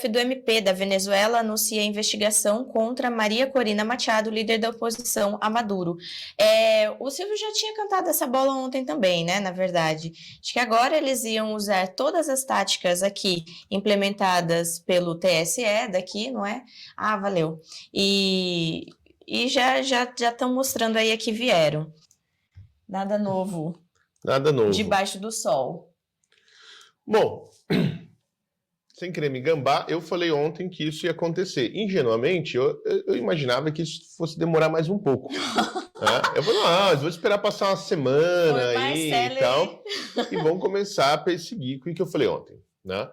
chefe do MP da Venezuela anuncia investigação contra Maria Corina Machado, líder da oposição a Maduro. O Silvio já tinha cantado essa bola ontem também, né? Na verdade. Acho que agora eles iam usar todas as táticas aqui implementadas pelo TSE daqui, não é? Ah, valeu. E já estão mostrando aí a que vieram. Nada novo. Nada novo. Debaixo do sol. Bom, sem querer me gambar, eu falei ontem que isso ia acontecer. Ingenuamente, eu imaginava que isso fosse demorar mais um pouco. Eu falei, não, vou esperar passar uma semana aí e tal, e vão começar a perseguir o que eu falei ontem, né?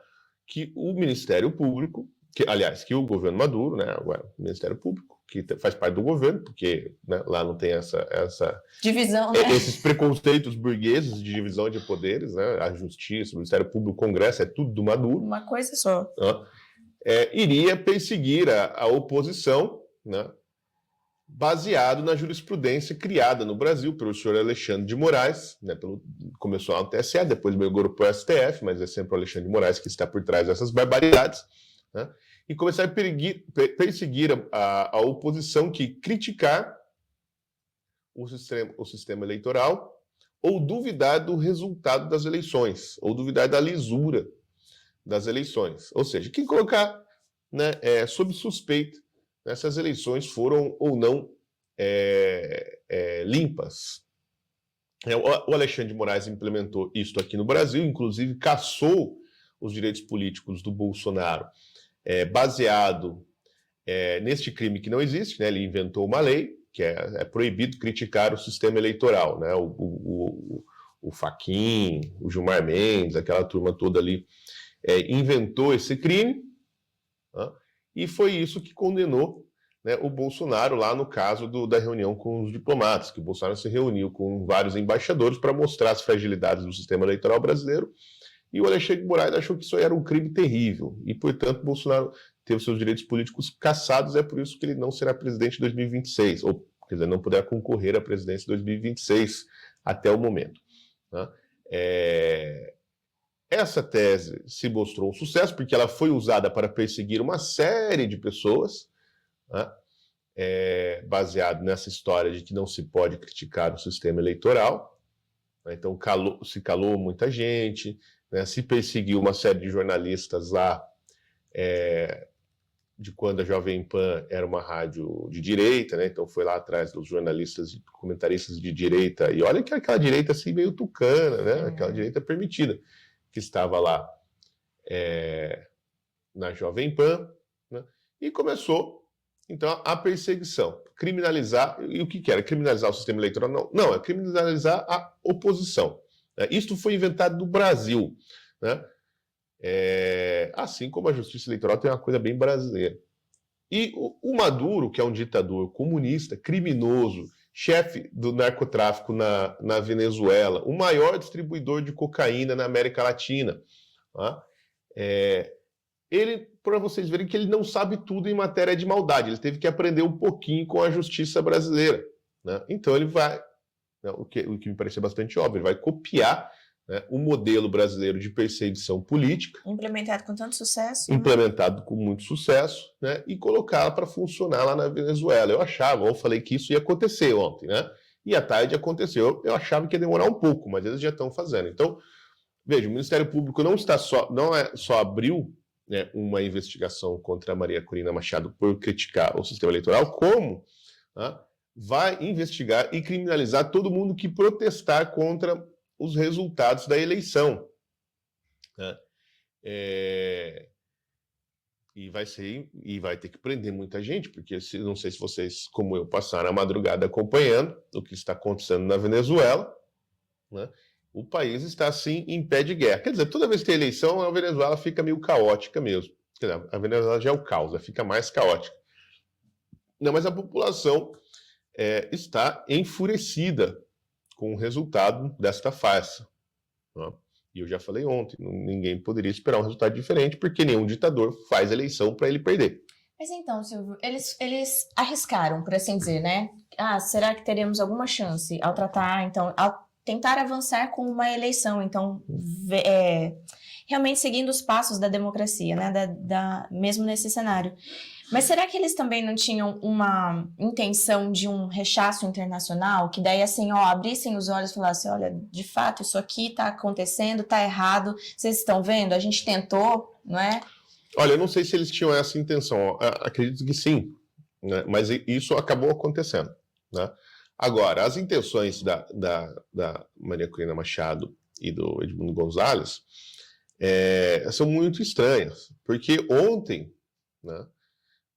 Que o Ministério Público, que o governo Maduro, né, agora o Ministério Público, que faz parte do governo, porque né, lá não tem essa divisão, né? Esses preconceitos burgueses de divisão de poderes, né? A Justiça, o Ministério Público, o Congresso, é tudo do Maduro. Uma coisa só. Iria perseguir a oposição, né? Baseado na jurisprudência criada no Brasil pelo senhor Alexandre de Moraes, né? Começou lá no TSE, depois migrou para o STF, mas é sempre o Alexandre de Moraes que está por trás dessas barbaridades, né? E começar a perseguir a oposição que criticar o sistema eleitoral ou duvidar do resultado das eleições, ou duvidar da lisura das eleições. Ou seja, quem colocar, né, sob suspeita essas eleições foram ou não limpas. O Alexandre de Moraes implementou isso aqui no Brasil, inclusive cassou os direitos políticos do Bolsonaro, baseado neste crime que não existe, né? Ele inventou uma lei que é proibido criticar o sistema eleitoral, né? O Fachin, o Gilmar Mendes, aquela turma toda ali, inventou esse crime, né? E foi isso que condenou, né, o Bolsonaro lá no caso da reunião com os diplomatas, que o Bolsonaro se reuniu com vários embaixadores para mostrar as fragilidades do sistema eleitoral brasileiro, e o Alexandre de Moraes achou que isso era um crime terrível, e, portanto, Bolsonaro teve seus direitos políticos cassados, é por isso que ele não será presidente em 2026, ou, quer dizer, não poderá concorrer à presidência em 2026 até o momento, né? Essa tese se mostrou um sucesso, porque ela foi usada para perseguir uma série de pessoas, né? Baseado nessa história de que não se pode criticar o sistema eleitoral, né? Então se calou muita gente, né? Se perseguiu uma série de jornalistas lá, de quando a Jovem Pan era uma rádio de direita, né? Então foi lá atrás dos jornalistas e comentaristas de direita, e olha que aquela direita assim meio tucana, né? Aquela direita permitida, que estava lá na Jovem Pan, né? E começou, então, a perseguição, criminalizar, e o que era? Criminalizar o sistema eleitoral? Não, é criminalizar a oposição, né? Isto foi inventado no Brasil, né? Assim como a justiça eleitoral tem uma coisa bem brasileira. E o Maduro, que é um ditador comunista, criminoso, chefe do narcotráfico na Venezuela, o maior distribuidor de cocaína na América Latina, tá? Ele, para vocês verem que ele não sabe tudo em matéria de maldade, ele teve que aprender um pouquinho com a justiça brasileira, né? Então ele vai, né, o que me parecia bastante óbvio, ele vai copiar, né, o modelo brasileiro de perseguição política. Implementado com tanto sucesso. Implementado com muito sucesso, né, e colocá-la para funcionar lá na Venezuela. Eu falei que isso ia acontecer ontem, né? E à tarde aconteceu. Eu achava que ia demorar um pouco, mas eles já estão fazendo. Então, veja, o Ministério Público não só abriu, né, uma investigação contra a Maria Corina Machado por criticar o sistema eleitoral, como, né, vai investigar e criminalizar todo mundo que protestar contra os resultados da eleição, né? E vai ter que prender muita gente, porque não sei se vocês, como eu, passaram a madrugada acompanhando o que está acontecendo na Venezuela, né? O país está, assim, em pé de guerra. Quer dizer, toda vez que tem eleição, a Venezuela fica meio caótica mesmo. Quer dizer, a Venezuela já é o caos, ela fica mais caótica. Não, mas a população está enfurecida com o resultado desta farsa, né? E eu já falei ontem, ninguém poderia esperar um resultado diferente, porque nenhum ditador faz eleição para ele perder. Mas então, Silvio, eles arriscaram, por assim dizer, né? Será que teremos alguma chance ao tentar avançar com uma eleição? Então, realmente seguindo os passos da democracia, né? Mesmo nesse cenário. Mas será que eles também não tinham uma intenção de um rechaço internacional? Que daí, assim, ó, abrissem os olhos e falassem, olha, de fato, isso aqui está acontecendo, está errado, vocês estão vendo? A gente tentou, não é? Olha, eu não sei se eles tinham essa intenção, acredito que sim, né? Mas isso acabou acontecendo, né? Agora, as intenções da Maria Corina Machado e do Edmundo Gonzalez são muito estranhas, porque ontem, né,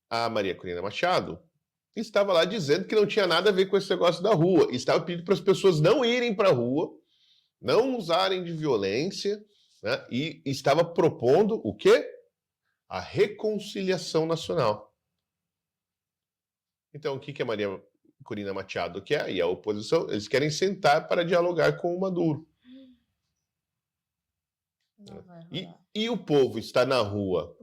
a Maria Corina Machado estava lá dizendo que não tinha nada a ver com esse negócio da rua, estava pedindo para as pessoas não irem para a rua, não usarem de violência, né, e estava propondo o quê? A reconciliação nacional. Então, o que a Maria Corina Machado quer? E a oposição, eles querem sentar para dialogar com o Maduro. E o povo está na rua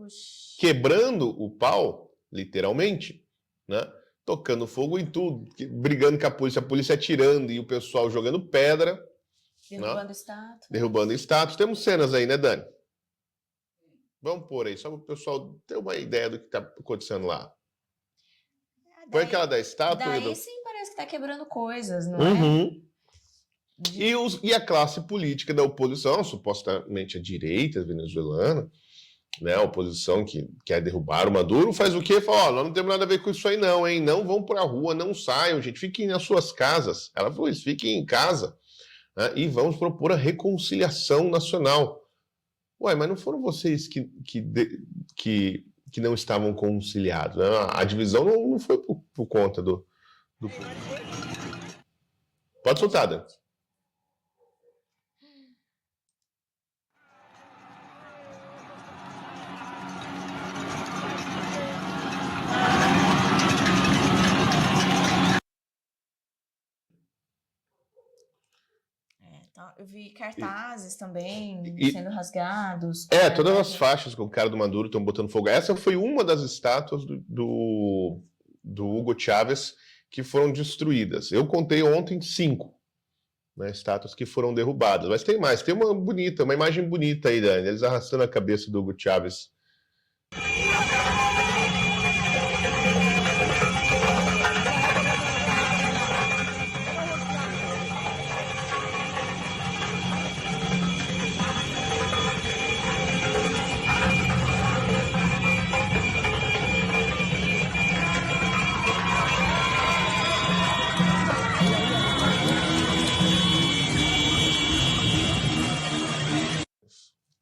quebrando o pau, literalmente, né? Tocando fogo em tudo, brigando com a polícia atirando e o pessoal jogando pedra. Derrubando estátuas. Derrubando estátuas. Temos cenas aí, né, Dani? Vamos pôr aí, só para o pessoal ter uma ideia do que está acontecendo lá. Põe aquela da estátua. Daí sim parece que está quebrando coisas, não é? E a classe política da oposição, supostamente a direita venezuelana, né, a oposição que quer derrubar o Maduro, faz o quê? Fala, nós não temos nada a ver com isso aí não, hein? Não vão para a rua, não saiam, gente, fiquem nas suas casas. Ela falou isso, fiquem em casa, né, e vamos propor a reconciliação nacional. Ué, mas não foram vocês que não estavam conciliados, né? A divisão não foi por conta do... Pode soltar, Dan. Eu vi cartazes também sendo rasgados. Todas as faixas com o cara do Maduro estão botando fogo. Essa foi uma das estátuas do Hugo Chávez que foram destruídas. Eu contei ontem 5, né, estátuas que foram derrubadas. Mas tem mais. Tem uma imagem bonita aí, Dani. Eles arrastando a cabeça do Hugo Chávez.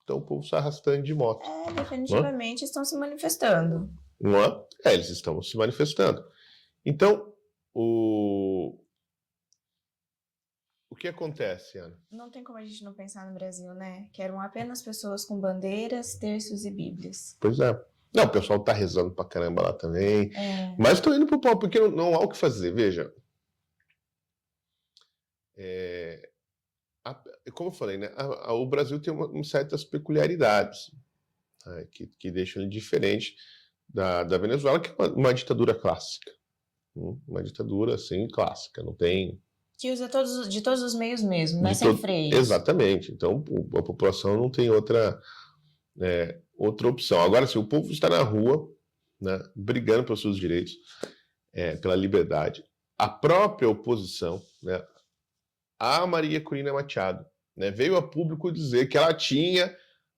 Então o povo se arrastando de moto. Definitivamente estão se manifestando. Não é? Eles estão se manifestando. Então, o que acontece, Ana? Não tem como a gente não pensar no Brasil, né? Que eram apenas pessoas com bandeiras, terços e bíblias. Pois é. Não, o pessoal tá rezando pra caramba lá também. Mas estão indo pro pau, porque não há o que fazer. Veja. Como eu falei, né? O Brasil tem certas peculiaridades, né, que deixam ele diferente da Venezuela, que é uma ditadura clássica. Uma ditadura, assim, clássica. Não tem... Que usa de todos os meios mesmo, né? Sem freios. Exatamente. Então, a população não tem outra opção. Agora, se o povo está na rua, né, brigando pelos seus direitos, pela liberdade, a própria oposição, né, a Maria Corina Machado, né, veio a público dizer que ela tinha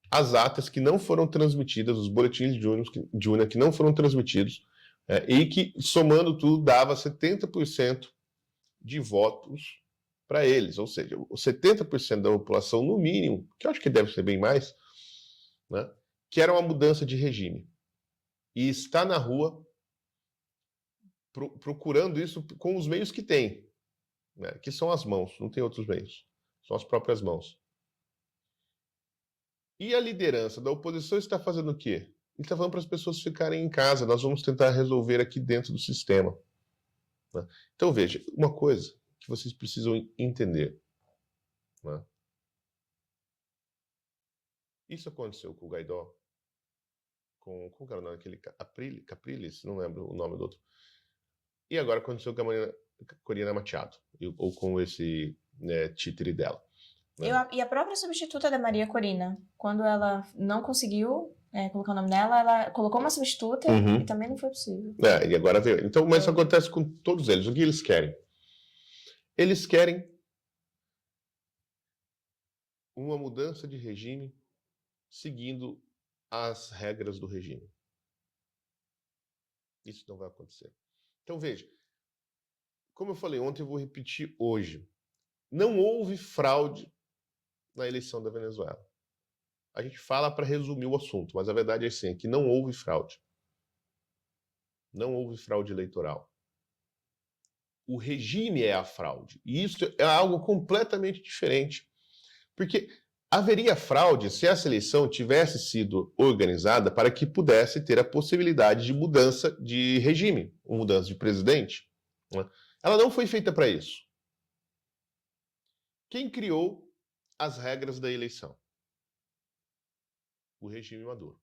as atas que não foram transmitidas, os boletins de urna que não foram transmitidos, e que, somando tudo, dava 70% de votos para eles, ou seja, 70% da população, no mínimo, que eu acho que deve ser bem mais, né, que era uma mudança de regime. E está na rua procurando isso com os meios que tem, né, que são as mãos, não tem outros meios, são as próprias mãos. E a liderança da oposição está fazendo o quê? Ele está falando para as pessoas ficarem em casa, nós vamos tentar resolver aqui dentro do sistema. Né? Então, veja, uma coisa que vocês precisam entender. Né? Isso aconteceu com o Guaidó, com o cara, aquele Capriles, não lembro o nome do outro. E agora aconteceu com a Corina Machado, ou com esse, né, títere dela. né? E a própria substituta da Maria Corina, quando ela não conseguiu colocar o nome dela, ela colocou uma substituta e também não foi possível. E agora veio. Então, mas isso acontece com todos eles. O que eles querem? Eles querem uma mudança de regime seguindo as regras do regime. Isso não vai acontecer. Então, veja, como eu falei ontem, eu vou repetir hoje. Não houve fraude na eleição da Venezuela. A gente fala para resumir o assunto, mas a verdade é sim, que não houve fraude. Não houve fraude eleitoral. O regime é a fraude. E isso é algo completamente diferente. Porque haveria fraude se essa eleição tivesse sido organizada para que pudesse ter a possibilidade de mudança de regime, mudança de presidente. Ela não foi feita para isso. Quem criou as regras da eleição? O regime Maduro.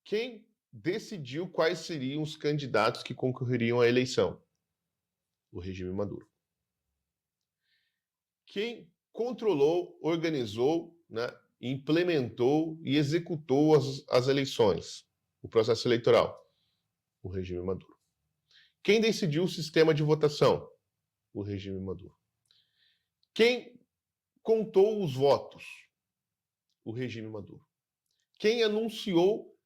Quem decidiu quais seriam os candidatos que concorreriam à eleição? O regime Maduro. Quem controlou, organizou, né, implementou e executou as eleições, o processo eleitoral? O regime Maduro. Quem decidiu o sistema de votação? O regime Maduro. Quem contou os votos? O regime Maduro. Quem anunciou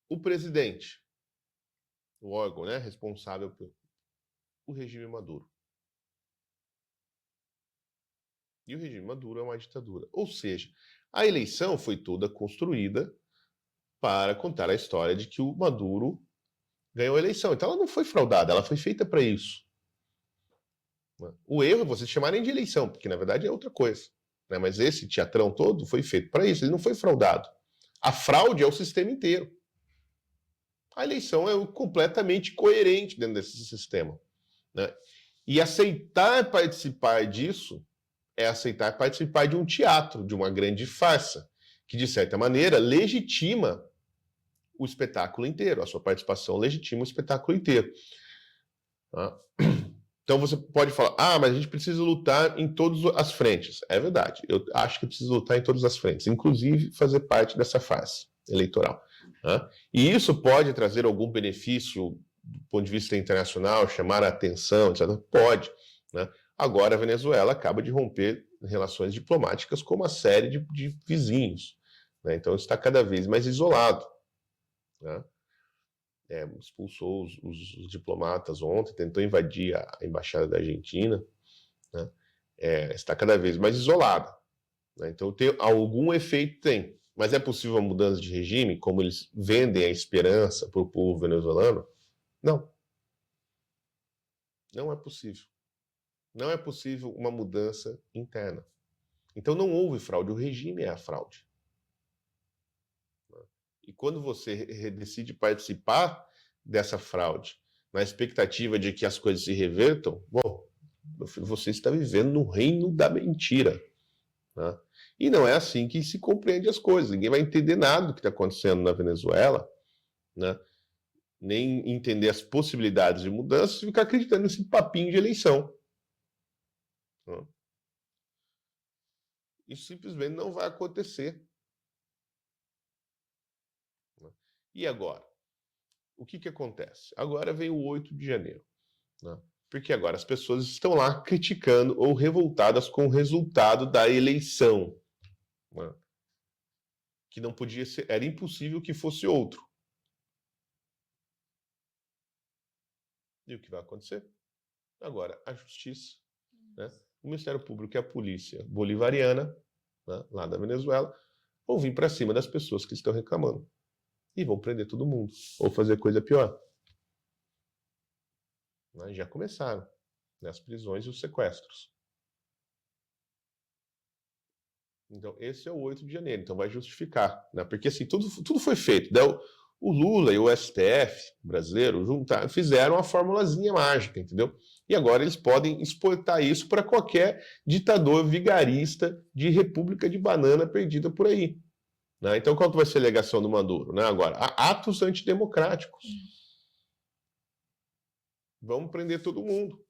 o presidente? O órgão, né, responsável pelo regime Maduro. E o regime Maduro é uma ditadura. Ou seja, a eleição foi toda construída para contar a história de que o Maduro ganhou a eleição. Então ela não foi fraudada, ela foi feita para isso. O erro é vocês chamarem de eleição, porque na verdade é outra coisa. Né? Mas esse teatrão todo foi feito para isso, ele não foi fraudado. A fraude é o sistema inteiro. A eleição é completamente coerente dentro desse sistema. Né? E aceitar participar disso é aceitar participar de um teatro, de uma grande farsa, que, de certa maneira, legitima o espetáculo inteiro. A sua participação legitima o espetáculo inteiro. Tá? Então você pode falar, mas a gente precisa lutar em todas as frentes. É verdade, eu acho que precisa lutar em todas as frentes, inclusive fazer parte dessa farsa eleitoral. Tá? E isso pode trazer algum benefício do ponto de vista internacional, chamar a atenção, etc. Pode, né? Agora a Venezuela acaba de romper relações diplomáticas com uma série de vizinhos. Né? Então está cada vez mais isolado. Né? Expulsou os diplomatas ontem, tentou invadir a embaixada da Argentina. Né? Está cada vez mais isolado. Né? Então tem algum efeito, tem. Mas é possível uma mudança de regime, como eles vendem a esperança para o povo venezuelano? Não. Não é possível. Não é possível uma mudança interna. Então não houve fraude, o regime é a fraude. E quando você decide participar dessa fraude, na expectativa de que as coisas se revertam, bom, meu filho, você está vivendo no reino da mentira. Né? E não é assim que se compreende as coisas. Ninguém vai entender nada do que está acontecendo na Venezuela, né? Nem entender as possibilidades de mudança e ficar acreditando nesse papinho de eleição. Isso simplesmente não vai acontecer. E agora? O que acontece? Agora vem o 8 de janeiro. Né? Porque agora as pessoas estão lá criticando ou revoltadas com o resultado da eleição. Né? Que não podia ser, era impossível que fosse outro. E o que vai acontecer? Agora, a justiça, né? O Ministério Público e a polícia bolivariana, né, lá da Venezuela, vão vir para cima das pessoas que estão reclamando. E vão prender todo mundo, ou fazer coisa pior. Né, já começaram, né, as prisões e os sequestros. Então, esse é o 8 de janeiro, então vai justificar. Né, porque assim, tudo foi feito. Daí, o Lula e o STF brasileiro fizeram a formulazinha mágica, entendeu? E agora eles podem exportar isso para qualquer ditador vigarista de república de banana perdida por aí. Né? Então, qual vai ser a alegação do Maduro? Né? Agora, atos antidemocráticos. Vamos prender todo mundo.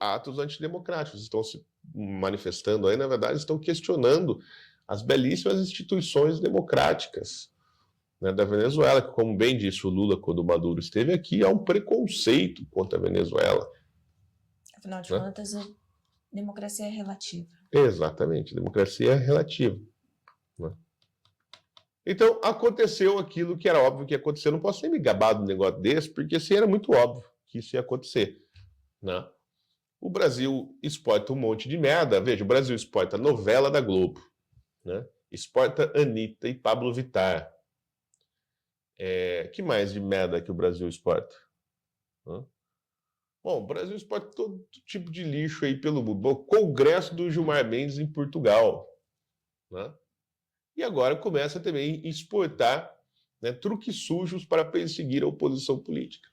atos antidemocráticos, estão se manifestando aí, na verdade, estão questionando as belíssimas instituições democráticas, né, da Venezuela, que, como bem disse o Lula quando o Maduro esteve aqui, há um preconceito contra a Venezuela. Afinal de contas, a democracia é relativa. Exatamente, democracia é relativa. Né? Então, aconteceu aquilo que era óbvio que ia acontecer. Eu não posso nem me gabar de um negócio desse, porque assim era muito óbvio que isso ia acontecer. Né? O Brasil exporta um monte de merda. Veja, o Brasil exporta novela da Globo, né? Exporta Anitta e Pablo Vittar. Que mais de merda que o Brasil exporta? Né? Bom, o Brasil exporta todo tipo de lixo aí pelo mundo. O Congresso do Gilmar Mendes em Portugal. Né? E agora começa também a exportar, né, truques sujos para perseguir a oposição política.